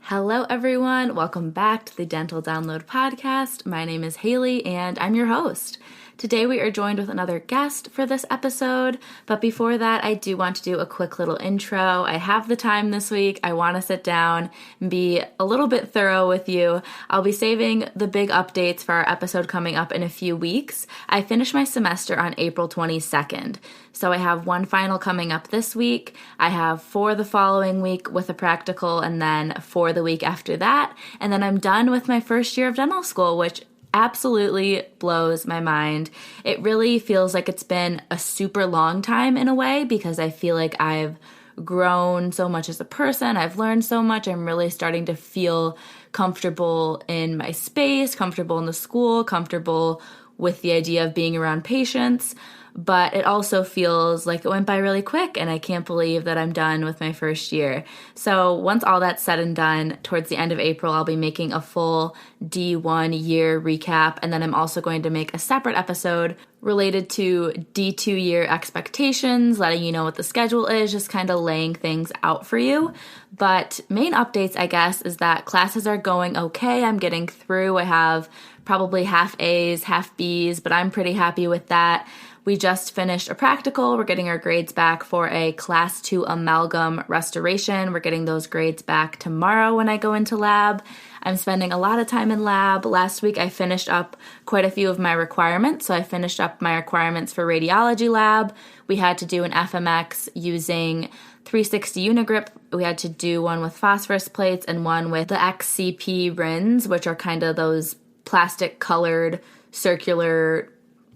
Hello, everyone. Welcome back to the Dental Download Podcast. My name is Haley, and I'm your host. Today, we are joined with another guest for this episode, but before that, I do want to do a quick little intro. I have the time this week. I want to sit down and be a little bit thorough with you. I'll be saving the big updates for our episode coming up in a few weeks. I finished my semester on April 22nd, so I have one final coming up this week. I have 4 the following week with a practical, and then 4 the week after that, and then I'm done with my first year of dental school, which absolutely blows my mind. It really feels like it's been a super long time in a way because I feel like I've grown so much as a person. I've learned so much. I'm really starting to feel comfortable in my space, comfortable in the school, comfortable with the idea of being around patients. But it also feels like it went by really quick, and I can't believe that I'm done with my first year. So once all that's said and done, towards the end of April, I'll be making a full D1 year recap, and then I'm also going to make a separate episode related to D2 year expectations, letting you know what the schedule is, just kind of laying things out for you. But main updates, I guess, is that classes are going okay. I'm getting through. I have probably half A's, half B's, but I'm pretty happy with that. We just finished a practical. We're getting our grades back for a Class 2 amalgam restoration. We're getting those grades back tomorrow when I go into lab. I'm spending a lot of time in lab. Last week I finished up quite a few of my requirements. So I finished up my requirements for radiology lab. We had to do an FMX using 360 Unigrip. We had to do one with phosphorus plates and one with the XCP RINs, which are kind of those plastic colored circular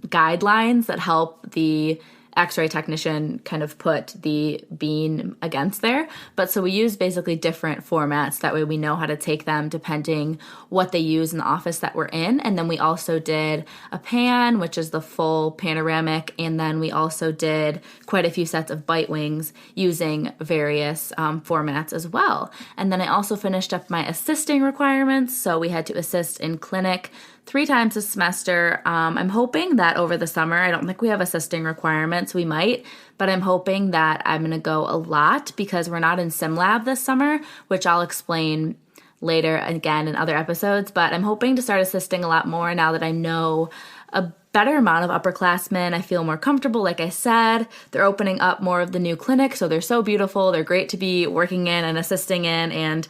guidelines that help the x-ray technician kind of put the bean against there. But so we use basically different formats. That way we know how to take them depending what they use in the office that we're in. And then we also did a pan, which is the full panoramic. And then we also did quite a few sets of bite wings using various formats as well. And then I also finished up my assisting requirements. So we had to assist in clinic 3 times a semester. I'm hoping that over the summer, I don't think we have assisting requirements. We might, but I'm hoping that I'm going to go a lot because we're not in sim lab this summer, which I'll explain later again in other episodes. But I'm hoping to start assisting a lot more now that I know a better amount of upperclassmen. I feel more comfortable. Like I said, they're opening up more of the new clinics, so they're so beautiful. They're great to be working in and assisting in, and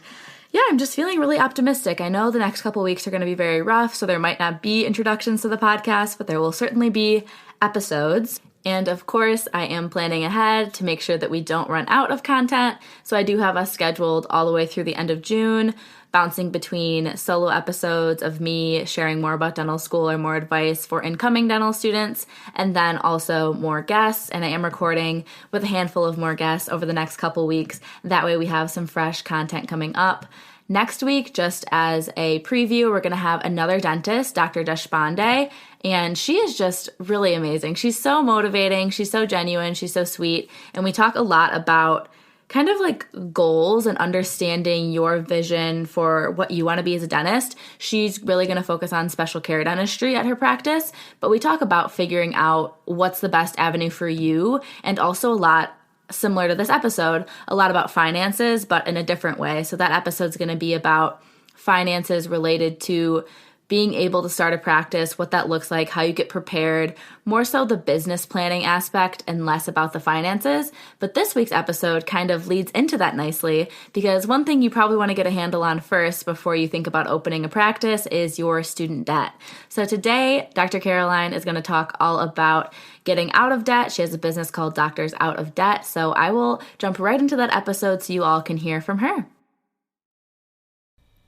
yeah, I'm just feeling really optimistic. I know the next couple weeks are going to be very rough, so there might not be introductions to the podcast, but there will certainly be episodes. And of course, I am planning ahead to make sure that we don't run out of content. So I do have us scheduled all the way through the end of June, bouncing between solo episodes of me sharing more about dental school or more advice for incoming dental students, and then also more guests. And I am recording with a handful of more guests over the next couple weeks. That way we have some fresh content coming up. Next week, just as a preview, we're going to have another dentist, Dr. Deshpande, and she is just really amazing. She's so motivating, she's so genuine, she's so sweet, and we talk a lot about kind of like goals and understanding your vision for what you want to be as a dentist. She's really going to focus on special care dentistry at her practice, but we talk about figuring out what's the best avenue for you, and also a lot similar to this episode, a lot about finances, but in a different way. So that episode's going to be about finances related to being able to start a practice, what that looks like, how you get prepared, more so the business planning aspect and less about the finances. But this week's episode kind of leads into that nicely because one thing you probably want to get a handle on first before you think about opening a practice is your student debt. So today, Dr. Caroline is going to talk all about getting out of debt. She has a business called Doctors Out of Debt. So I will jump right into that episode so you all can hear from her.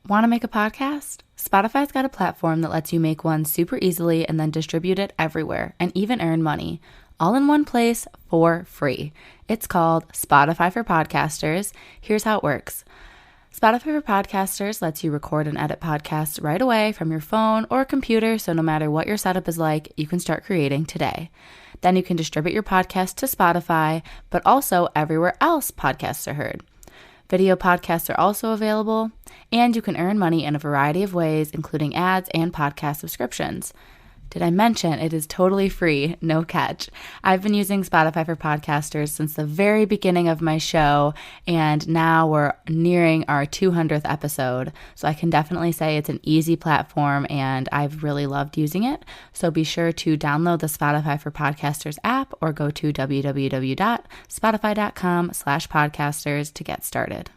Want to make a podcast? Spotify's got a platform that lets you make one super easily and then distribute it everywhere and even earn money, all in one place for free. It's called Spotify for Podcasters. Here's how it works. Spotify for Podcasters lets you record and edit podcasts right away from your phone or computer, so no matter what your setup is like, you can start creating today. Then you can distribute your podcast to Spotify, but also everywhere else podcasts are heard. Video podcasts are also available, and you can earn money in a variety of ways, including ads and podcast subscriptions. Did I mention it is totally free, no catch? I've been using Spotify for podcasters since the very beginning of my show, and now we're nearing our 200th episode. So I can definitely say it's an easy platform, and I've really loved using it. So be sure to download the Spotify for Podcasters app or go to www.spotify.com/podcasters to get started.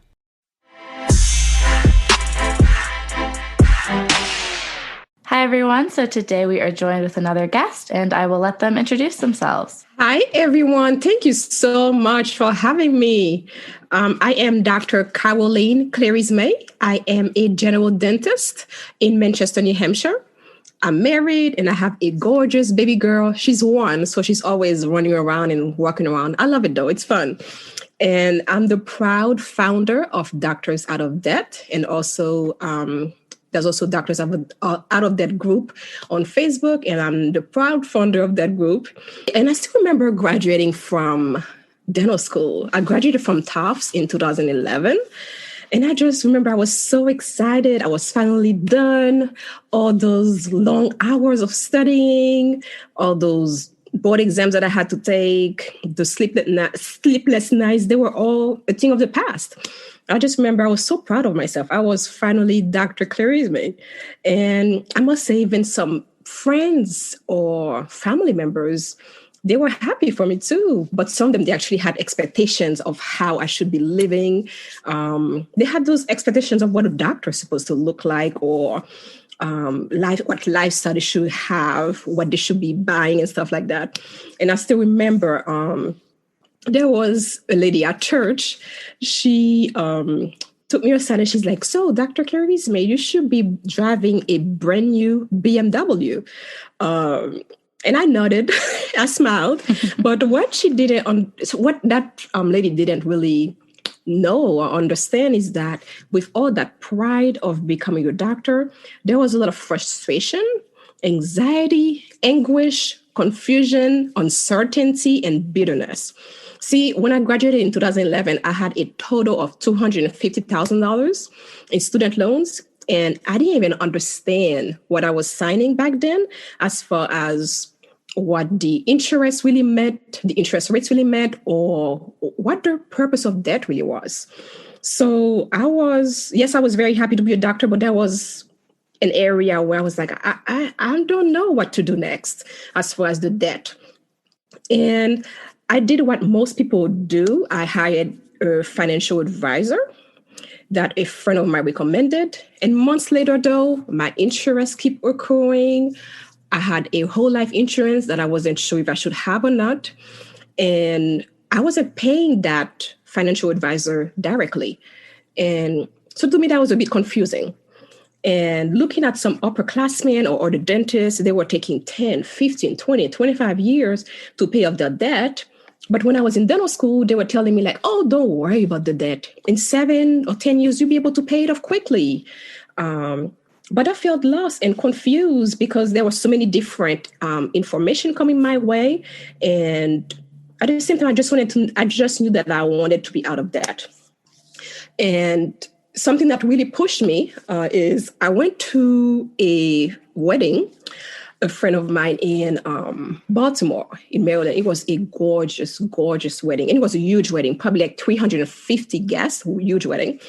Hi, everyone. So today we are joined with another guest, and I will let them introduce themselves. Hi, everyone. Thank you so much for having me. I am Dr. Caroline Clerisme. I am a general dentist in Manchester, New Hampshire. I'm married and I have a gorgeous baby girl. She's 1, so she's always running around and walking around. I love it, though. It's fun. And I'm the proud founder of Doctors Out of Debt, and also there's also Doctors Out of Debt group on Facebook, and I'm the proud founder of that group. And I still remember graduating from dental school. I graduated from Tufts in 2011. And I just remember I was so excited. I was finally done. All those long hours of studying, all those board exams that I had to take, the sleepless nights, they were all a thing of the past. I just remember I was so proud of myself. I was finally Dr. Clerisme. And I must say, even some friends or family members, they were happy for me too. But some of them, they actually had expectations of how I should be living. They had those expectations of what a doctor is supposed to look like, or what lifestyle they should have, what they should be buying and stuff like that. And I still remember there was a lady at church. She took me aside and she's like, "So, Dr. Clerisme, you should be driving a brand new BMW." And I nodded, I smiled. But what that lady didn't really know or understand is that with all that pride of becoming a doctor, there was a lot of frustration, anxiety, anguish, confusion, uncertainty, and bitterness. See, when I graduated in 2011, I had a total of $250,000 in student loans. And I didn't even understand what I was signing back then, as far as what the interest really meant, the interest rates really meant, or what the purpose of debt really was. So I was very happy to be a doctor, but that was an area where I was like, I don't know what to do next as far as the debt. And I did what most people do. I hired a financial advisor that a friend of mine recommended. And months later, though, my insurance kept accruing. I had a whole life insurance that I wasn't sure if I should have or not. And I wasn't paying that financial advisor directly. And so to me, that was a bit confusing. And looking at some upperclassmen or the dentists, they were taking 10, 15, 20, 25 years to pay off their debt. But when I was in dental school, they were telling me like, "Oh, don't worry about the debt. In 7 or 10 years, you'll be able to pay it off quickly." But I felt lost and confused because there was so many different information coming my way. And at the same time, I just knew that I wanted to be out of debt. And something that really pushed me is I went to a wedding, a friend of mine in Baltimore, in Maryland. It was a gorgeous, gorgeous wedding. And it was a huge wedding, probably like 350 guests, huge wedding.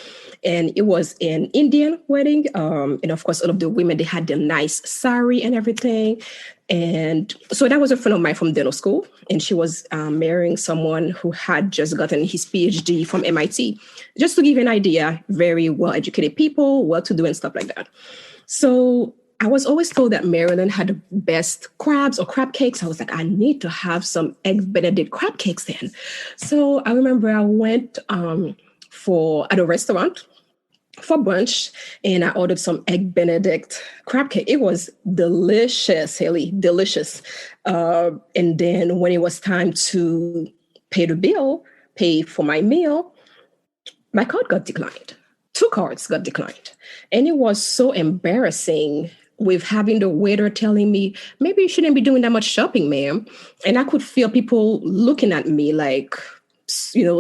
And it was an Indian wedding. And of course, all of the women, they had their nice sari and everything. And so that was a friend of mine from dental school. And she was marrying someone who had just gotten his PhD from MIT. Just to give you an idea, very well-educated people, well-to-do and stuff like that. So I was always told that Maryland had the best crabs or crab cakes. I was like, I need to have some Egg Benedict crab cakes then. So I remember I went at a restaurant for brunch, and I ordered some Egg Benedict crab cake. It was delicious, Haley, delicious. And then when it was time to pay the bill, pay for my meal, my card got declined. 2 cards got declined. And it was so embarrassing with having the waiter telling me, "Maybe you shouldn't be doing that much shopping, ma'am." And I could feel people looking at me like, saying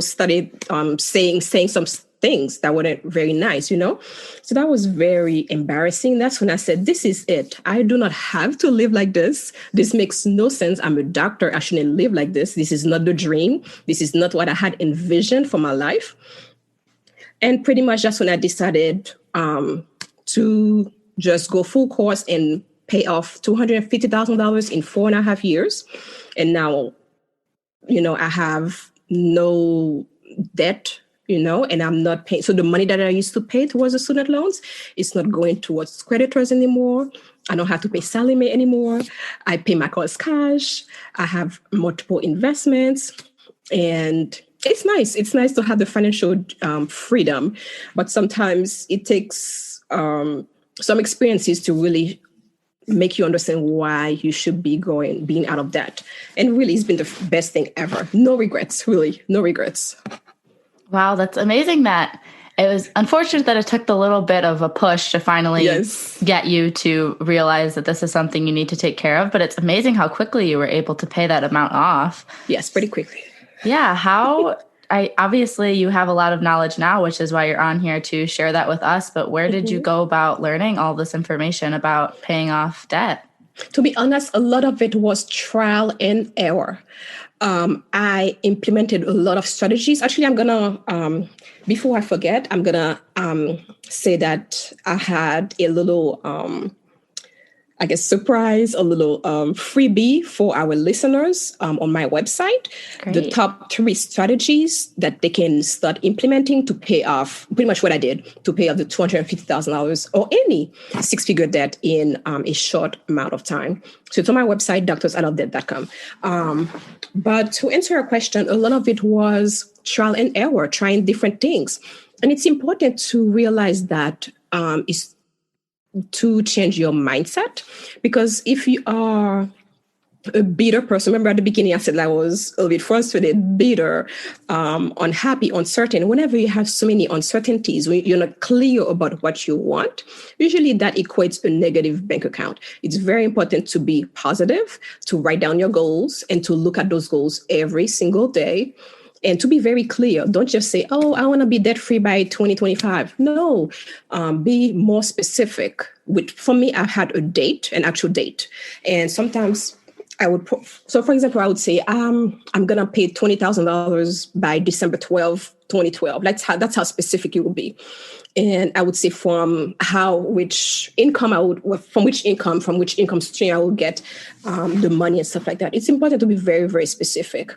some things that weren't very nice, So that was very embarrassing. That's when I said, this is it. I do not have to live like this. This makes no sense. I'm a doctor. I shouldn't live like this. This is not the dream. This is not what I had envisioned for my life. And pretty much that's when I decided to just go full course and pay off $250,000 in 4.5 years. And now, I have no debt, and I'm not paying. So the money that I used to pay towards the student loans is not going towards creditors anymore. I don't have to pay Sallie Mae anymore. I pay my costs cash. I have multiple investments, and it's nice. It's nice to have the financial freedom, but sometimes it takes some experiences to really make you understand why you should be being out of debt. And really, it's been the best thing ever. No regrets, really, no regrets. Wow, that's amazing that it was unfortunate that it took the little bit of a push to finally get you to realize that this is something you need to take care of. But it's amazing how quickly you were able to pay that amount off. Yes, pretty quickly. Yeah. Obviously you have a lot of knowledge now, which is why you're on here to share that with us. But where did you go about learning all this information about paying off debt? To be honest, a lot of it was trial and error. I implemented a lot of strategies. Actually, I'm going to, before I forget, I'm going to say that I had a little, surprise, a little freebie for our listeners on my website. Great. The top 3 strategies that they can start implementing to pay off, pretty much what I did, to pay off the $250,000 or any 6-figure debt in a short amount of time. So it's on my website, doctorsoutofdebt.com. But to answer your question, a lot of it was trial and error, trying different things. And it's important to realize that is to change your mindset, because if you are a bitter person, remember at the beginning I said I was a little bit frustrated, bitter, unhappy, uncertain. Whenever you have so many uncertainties, when you're not clear about what you want, usually that equates a negative bank account. It's very important to be positive, to write down your goals and to look at those goals every single day. And to be very clear, don't just say, oh, I want to be debt-free by 2025. No, be more specific. For me, I had a date, an actual date. And sometimes I would, for example, I would say, I'm going to pay $20,000 by December 12, 2012. That's how specific it would be. And I would say from which income stream I would get the money and stuff like that. It's important to be very, very specific.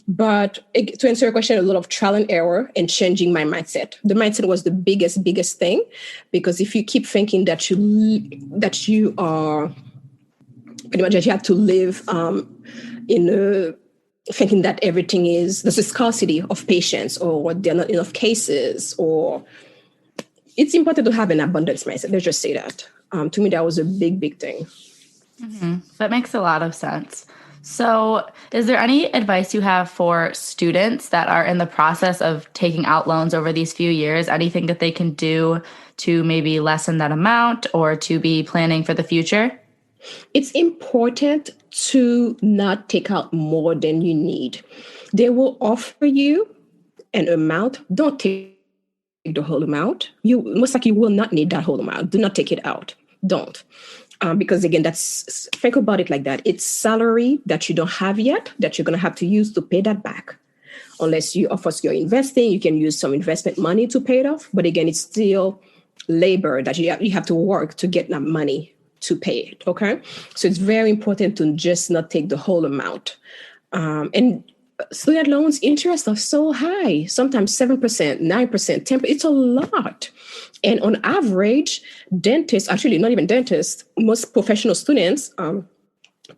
But to answer your question, a lot of trial and error and changing my mindset. The mindset was the biggest thing, because if you keep thinking that you are pretty much that you have to live thinking that everything there's a scarcity of patients, or there are not enough cases, or it's important to have an abundance mindset. Let's just say that. To me, that was a big thing. Mm-hmm. That makes a lot of sense. So is there any advice you have for students that are in the process of taking out loans over these few years? Anything that they can do to maybe lessen that amount or to be planning for the future? It's important to not take out more than you need. They will offer you an amount. Don't take the whole amount. You most likely will not need that whole amount. Do not take it out. Don't. Because again, think about it like that. It's salary that you don't have yet that you're going to have to use to pay that back. Unless you, of course, you're investing, you can use some investment money to pay it off. But again, it's still labor that you have to work to get that money to pay it. Okay. So it's very important to just not take the whole amount. And student loans interest are so high, sometimes 7%, 9%, 10%. It's a lot. And on average, dentists, actually not even dentists, most professional students,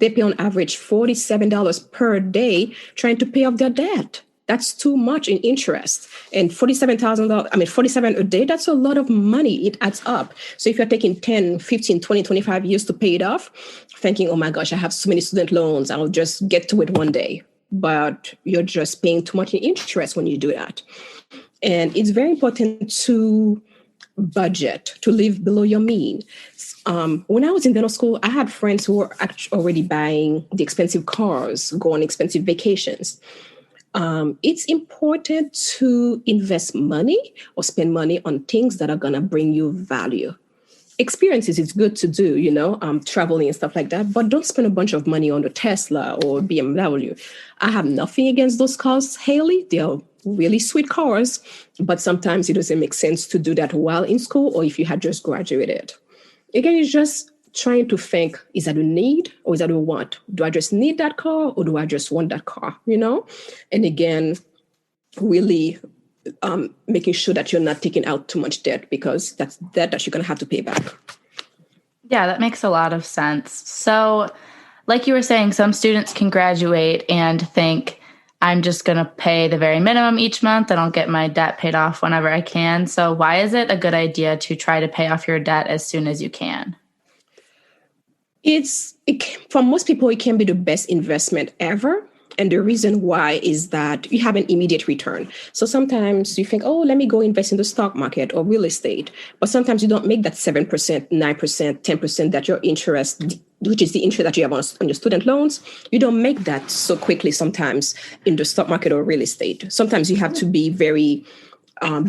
they pay on average $47 per day trying to pay off their debt. That's too much in interest. And $47 a day, that's a lot of money. It adds up. So if you're taking 10, 15, 20, 25 years to pay it off, thinking, oh my gosh, I have so many student loans, I'll just get to it one day. But you're just paying too much in interest when you do that. And it's very important to budget, to live below your mean. When I was in dental school, I had friends who were already buying the expensive cars, go on expensive vacations. It's important to invest money or spend money on things that are going to bring you value. Experiences is good to do, traveling and stuff like that, but don't spend a bunch of money on the Tesla or BMW. I have nothing against those cars, Haley. They're really sweet cars, but sometimes it doesn't make sense to do that while in school or if you had just graduated. Again, it's just trying to think, is that a need or is that a want? Do I just need that car or do I just want that car, And again, really making sure that you're not taking out too much debt because that's debt that you're going to have to pay back. Yeah, that makes a lot of sense. So like you were saying, some students can graduate and think, I'm just going to pay the very minimum each month and I'll get my debt paid off whenever I can. So why is it a good idea to try to pay off your debt as soon as you can? For most people, it can be the best investment ever. And the reason why is that you have an immediate return. So sometimes you think, oh, let me go invest in the stock market or real estate. But sometimes you don't make that 7%, 9%, 10% that your interest, which is the interest that you have on your student loans. You don't make that so quickly sometimes in the stock market or real estate. Sometimes you have to be very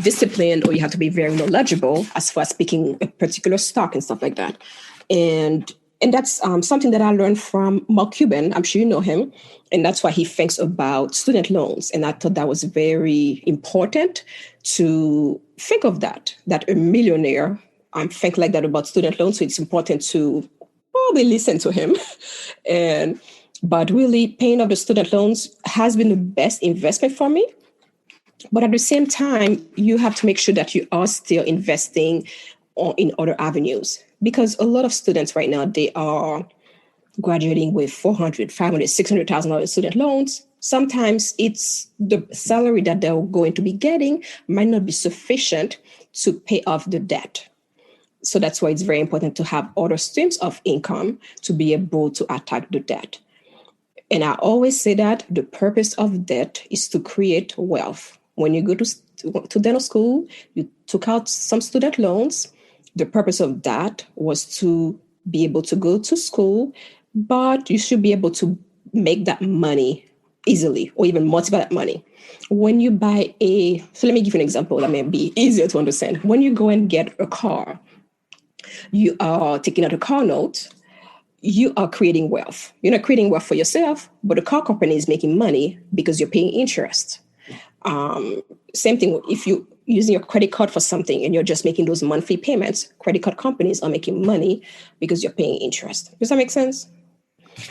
disciplined or you have to be very knowledgeable as far as picking a particular stock and stuff like that. And that's something that I learned from Mark Cuban. I'm sure you know him. And that's why he thinks about student loans. And I thought that was very important to think of that a millionaire think like that about student loans. So it's important to probably listen to him. But really paying off the student loans has been the best investment for me. But at the same time, you have to make sure that you are still investing in other avenues. Because a lot of students right now, they are graduating with $400,000, $500,000, $600,000 student loans. Sometimes it's the salary that they're going to be getting might not be sufficient to pay off the debt. So that's why it's very important to have other streams of income to be able to attack the debt. And I always say that the purpose of debt is to create wealth. When you go to dental school, you took out some student loans. The purpose of that was to be able to go to school, but you should be able to make that money easily or even multiply that money. When you buy so let me give you an example that may be easier to understand. When you go and get a car, you are taking out a car note, you are creating wealth. You're not creating wealth for yourself, but the car company is making money because you're paying interest. Same thing if you using your credit card for something and you're just making those monthly payments, credit card companies are making money because you're paying interest. Does that make sense?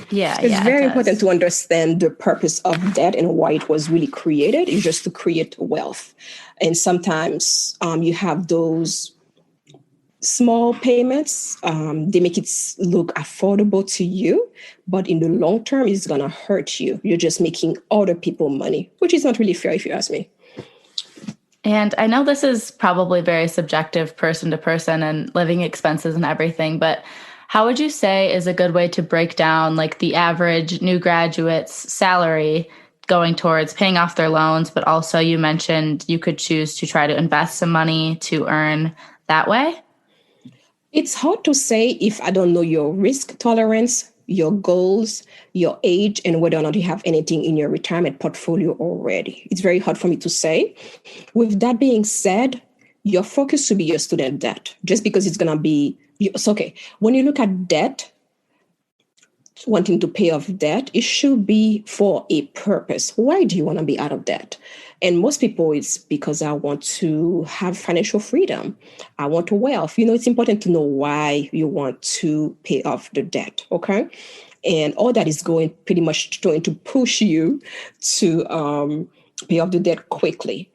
Yeah. It's very important to understand the purpose of debt and why it was really created. It's just to create wealth. And sometimes you have those small payments. They make it look affordable to you, but in the long term, it's going to hurt you. You're just making other people money, which is not really fair if you ask me. And I know this is probably very subjective person to person and living expenses and everything, but how would you say is a good way to break down like the average new graduate's salary going towards paying off their loans, but also you mentioned you could choose to try to invest some money to earn that way? It's hard to say if I don't know your risk tolerance, your goals, your age, and whether or not you have anything in your retirement portfolio already. It's very hard for me to say. With that being said, your focus should be your student debt, just because it's going to be, it's okay. When you look at debt, wanting to pay off debt, it should be for a purpose. Why do you want to be out of debt? And most people, it's because I want to have financial freedom. I want wealth. It's important to know why you want to pay off the debt, okay? And all that is pretty much going to push you to pay off the debt quickly.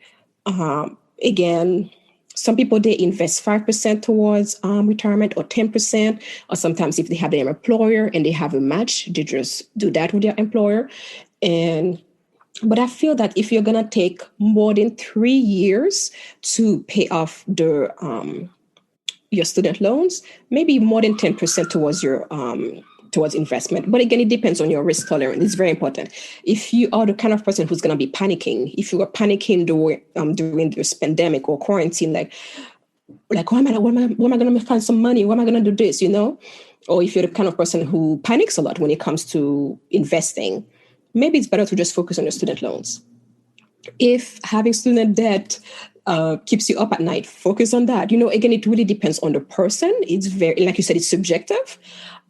Again, some people, they invest 5% towards retirement or 10%, or sometimes if they have their employer and they have a match, they just do that with their employer. But I feel that if you're going to take more than 3 years to pay off your student loans, maybe more than 10% towards your towards investment. But again, it depends on your risk tolerance. It's very important. If you are the kind of person who's going to be panicking, if you are panicking during this pandemic or quarantine, like where am I going to find some money? Where am I going to do this? Or if you're the kind of person who panics a lot when it comes to investing, maybe it's better to just focus on your student loans. If having student debt keeps you up at night, focus on that. Again, it really depends on the person. It's very, like you said, it's subjective.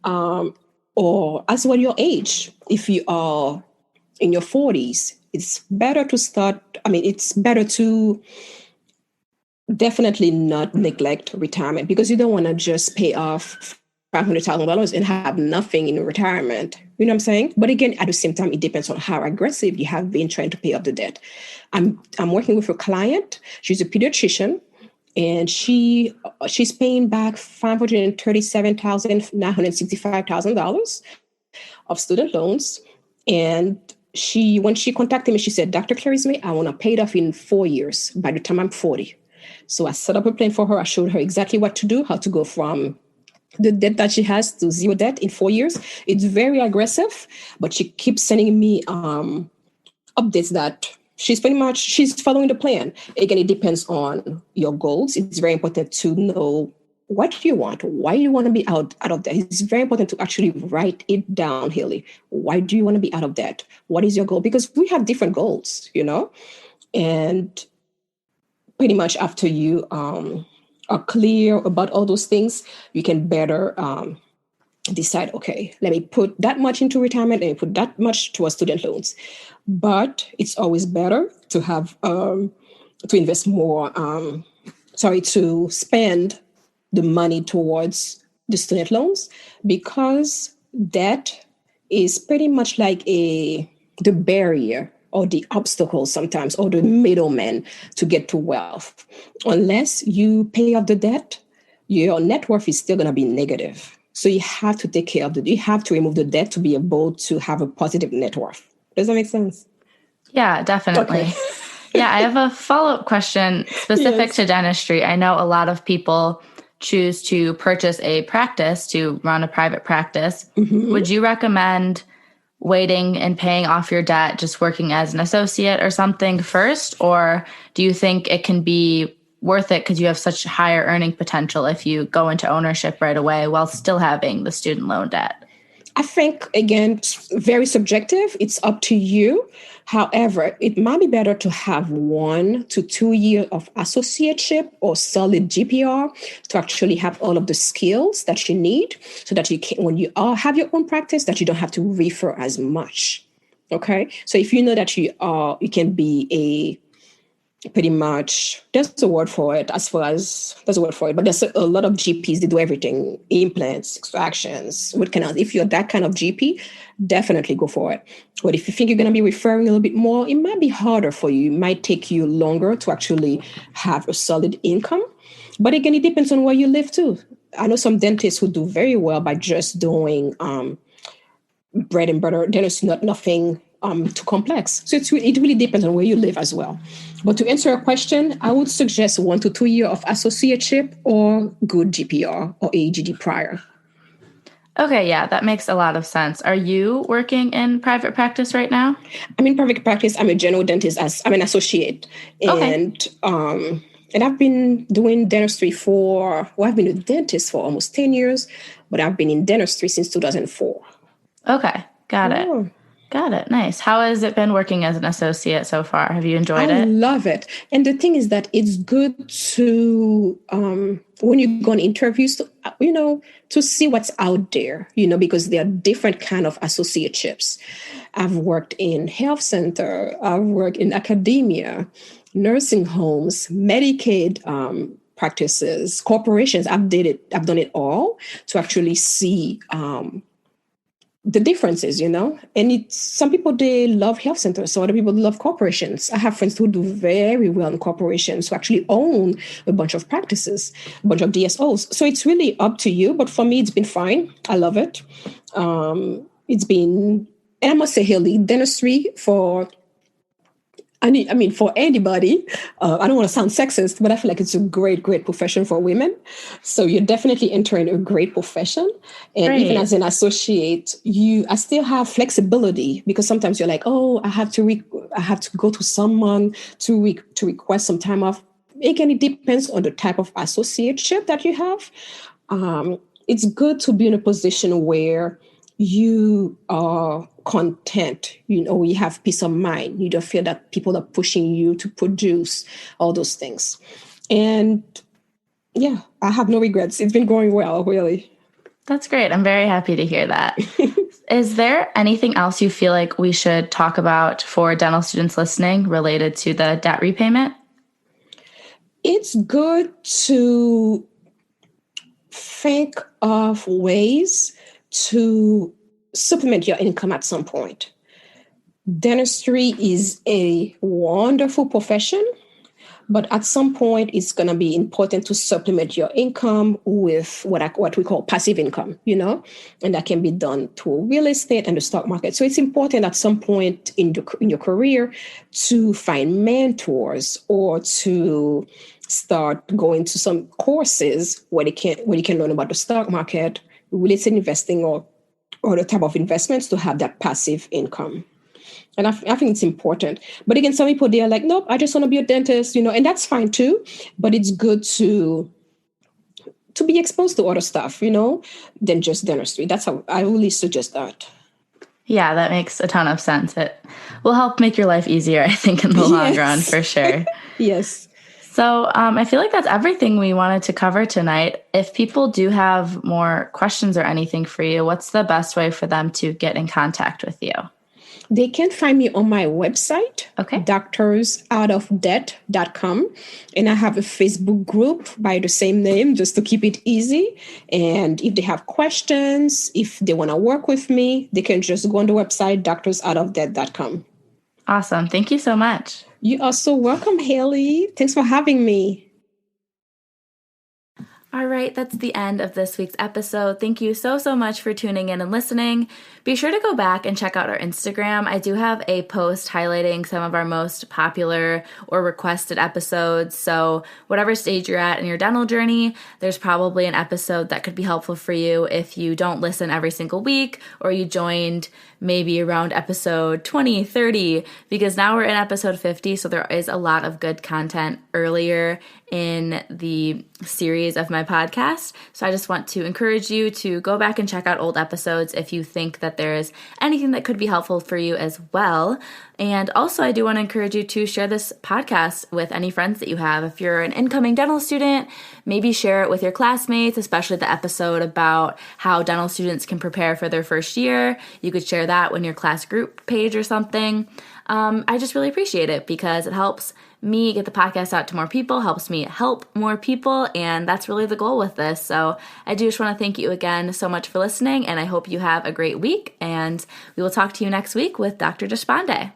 Or as well, your age. If you are in your 40s, it's better to it's better to definitely not neglect retirement, because you don't want to just pay off $500,000 and have nothing in retirement. You know what I'm saying? But again, at the same time, it depends on how aggressive you have been trying to pay off the debt. I'm working with a client. She's a pediatrician, and she's paying back $537,965 of student loans. And when she contacted me, she said, Dr. Clerisme, I want to pay it off in 4 years by the time I'm 40. So I set up a plan for her. I showed her exactly what to do, how to go from the debt that she has to zero debt in 4 years. It's very aggressive, but she keeps sending me updates that she's following the plan. Again, it depends on your goals. It's very important to know what you want, why you want to be out of debt. It's very important to actually write it down, Haley. Why do you want to be out of debt? What is your goal? Because we have different goals, and pretty much after you are clear about all those things, you can better decide, okay, let me put that much into retirement and put that much towards student loans. But it's always better to have to invest more, to spend the money towards the student loans, because debt is pretty much like the barrier or the obstacle sometimes, or the middleman to get to wealth. Unless you pay off the debt, your net worth is still going to be negative. So you have to take care of you have to remove the debt to be able to have a positive net worth. Does that make sense? Yeah, definitely. Okay. Yeah, I have a follow-up question specific to dentistry. I know a lot of people choose to purchase a practice to run a private practice. Mm-hmm. Would you recommend waiting and paying off your debt, just working as an associate or something first? Or do you think it can be worth it because you have such higher earning potential if you go into ownership right away while still having the student loan debt? I think, again, it's very subjective. It's up to you. However, it might be better to have 1 to 2 years of associateship or solid GPR to actually have all of the skills that you need, so that you can, when you have your own practice, that you don't have to refer as much. Okay. So if you know that you can be pretty much, there's a word for it, but there's a lot of GPs, they do everything: implants, extractions, root canals. If you're that kind of GP, definitely go for it. But if you think you're going to be referring a little bit more, it might be harder for you. It might take you longer to actually have a solid income. But again, it depends on where you live too. I know some dentists who do very well by just doing bread and butter. There's nothing too complex. So it really depends on where you live as well. But to answer your question, I would suggest 1 to 2 years of associateship or good GPR or AGD prior. Okay, yeah, that makes a lot of sense. Are you working in private practice right now? I'm in private practice. I'm a general dentist. I'm an associate. And and I've been doing dentistry I've been a dentist for almost 10 years, but I've been in dentistry since 2004. Okay, got it. Got it. Nice. How has it been working as an associate so far? Have you enjoyed it? I love it. And the thing is that it's good to, when you go on interviews, to see what's out there, because there are different kind of associateships. I've worked in health center. I've worked in academia, nursing homes, Medicaid practices, corporations. I've done it all to actually see the differences, and some people, they love health centers. So other people love corporations. I have friends who do very well in corporations, who actually own a bunch of practices, a bunch of DSOs. So it's really up to you. But for me, it's been fine. I love it. It's been, and I must say, Haley, dentistry for anybody, I don't want to sound sexist, but I feel like it's a great, great profession for women. So you're definitely entering a great profession. And great. Even as an associate, I still have flexibility, because sometimes you're like, oh, I have to go to someone to request some time off. Again, it depends on the type of associateship that you have. It's good to be in a position where you are content, you have peace of mind. You don't feel that people are pushing you to produce all those things. And yeah, I have no regrets. It's been going well, really. That's great. I'm very happy to hear that. Is there anything else you feel like we should talk about for dental students listening related to the debt repayment? It's good to think of ways to supplement your income at some point. Dentistry is a wonderful profession, but at some point, it's going to be important to supplement your income with what we call passive income, and that can be done through real estate and the stock market. So it's important at some point in your career to find mentors or to start going to some courses where you can learn about the stock market, real estate investing, or the type of investments to have that passive income. And I think it's important. But again, some people, they are like, nope, I just want to be a dentist, and that's fine too. But it's good to be exposed to other stuff, than just dentistry. That's how I really suggest that. Yeah, that makes a ton of sense. It will help make your life easier, I think, in the long run, for sure. Yes. So I feel like that's everything we wanted to cover tonight. If people do have more questions or anything for you, what's the best way for them to get in contact with you? They can find me on my website, okay, doctorsoutofdebt.com. And I have a Facebook group by the same name, just to keep it easy. And if they have questions, if they want to work with me, they can just go on the website, doctorsoutofdebt.com. Awesome. Thank you so much. You are so welcome, Haley. Thanks for having me. All right, that's the end of this week's episode. Thank you so much for tuning in and listening. Be sure to go back and check out our Instagram. I do have a post highlighting some of our most popular or requested episodes. So whatever stage you're at in your dental journey, there's probably an episode that could be helpful for you if you don't listen every single week or you joined maybe around episode 20, 30, because now we're in episode 50, so there is a lot of good content earlier in the series of my podcast. So I just want to encourage you to go back and check out old episodes if you think that there's anything that could be helpful for you as well. And also, I do want to encourage you to share this podcast with any friends that you have. If you're an incoming dental student, maybe share it with your classmates, especially the episode about how dental students can prepare for their first year. You could share that on your class group page or something. I just really appreciate it because it helps me get the podcast out to more people, helps me help more people, and that's really the goal with this. So I do just want to thank you again so much for listening, and I hope you have a great week, and we will talk to you next week with Dr. Deshpande.